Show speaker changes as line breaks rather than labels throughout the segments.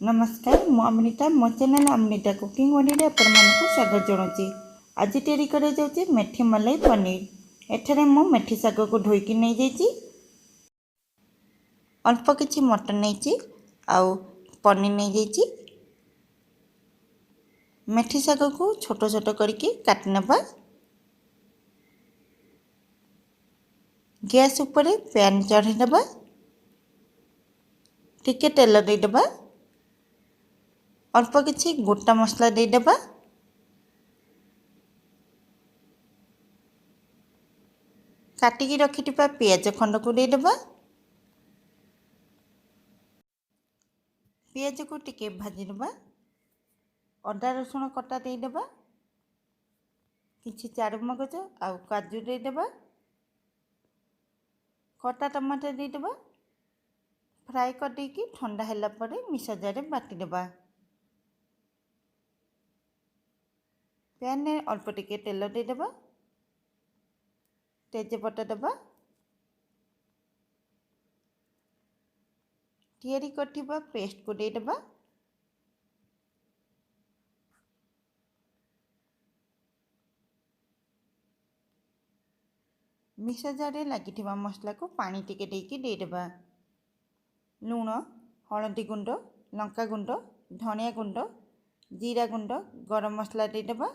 नमस्कार मु अमृता मो चैनल अमृता कुकिंग ओडिया आपण मानक स्वागत जनाऊँगी। आज तैयारी करा जाउची मेथी मलाई पनीर। एठारे मु मेथी साग को धोईकी नहीं जाइची, अल्प किछि मटन नहीं आउ पनीर नहीं जाइची। मेथी साग को छोट छोट करके काट नेबा। गैस ऊपर पैन चढ़ी देबा, टिके तेल दे देबा, अल्प किछि गोटा मसला दे देबा। काटिकी रखिथिबा पियाज खंड को दे देबा। पियाज को टिके भाजी देबा। अदा रसुण कटा दे देबा। किछि चारुमगज आउ काजू दे देबा। कटा टमाटर दे देबा। फ्राई कर देकी ठंडा हैला परे मिक्सर जार रे बाटी देबा। पैन में अल्प टिके तेल दे देबा। तेजपत्ता देबा। तैयारी करथिबा पेस्ट को दे देबा। मिक्सर जार रे लागिथिबा मसला को पानी टिके देकी दे देबा। लूण, हळदी गुंड, लंका गुंड, धनिया गुंड, जीरा गुंड, गरम मसला दे देबा।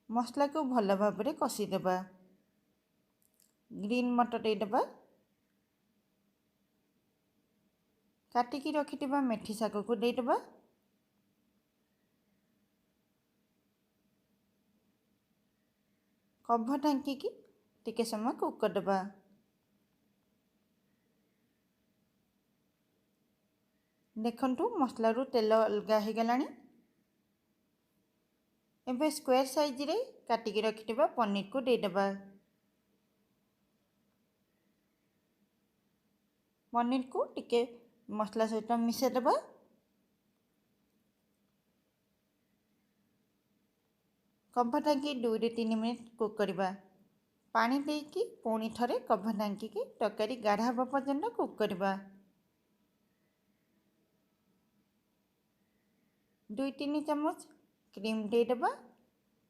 मसला को भल भाव में कषी देबा। ग्रीन मटर दे देबा। काटिकी रखिथिबा मेथी साग को दे देबा। कवर ढांकी टिके समय कुक कर देबा। देखंतु मसला रू तेल अलगा हो गलानी। एबे स्क्वायर साइज रे काटिकी रखिथिबा पनीर को दे देबा। पनीर को टिके मसला सहित मिसै देबा। कवर ढांकी 2 ରୁ 3 मिनिट कुक करबा। पानी देकी पुणी थरे कवर ढांकी तरकारी गाढ़ा हवा पर्यंत कुक करबा। 2-3 चम्मच क्रीम दे देबा।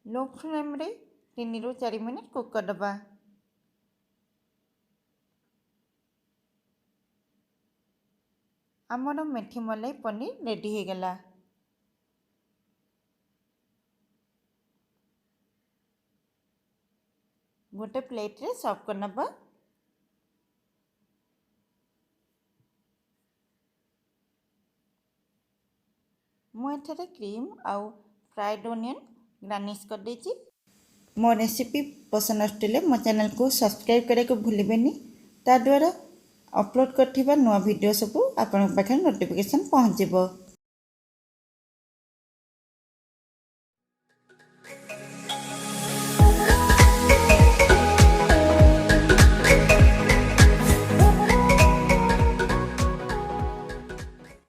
लो फ्लेम रे 3 ରୁ 4 मिनिट कुक कर देबा। आमर मेथी मलाई पनीर रेडी हो गला। गोटे प्लेट रे सर्व कर नबा। मु एठारे क्रीम आउ फ्राइड ओनियन गार्निश कर देछि। मो रेसिपी पसंद आसले मो चैनल को सब्सक्राइब करने को भूलें। ता द्वारा अपलोड करथिबा नुआ वीडियो सब आपन पाखे नोटिफिकेशन पहुँचब।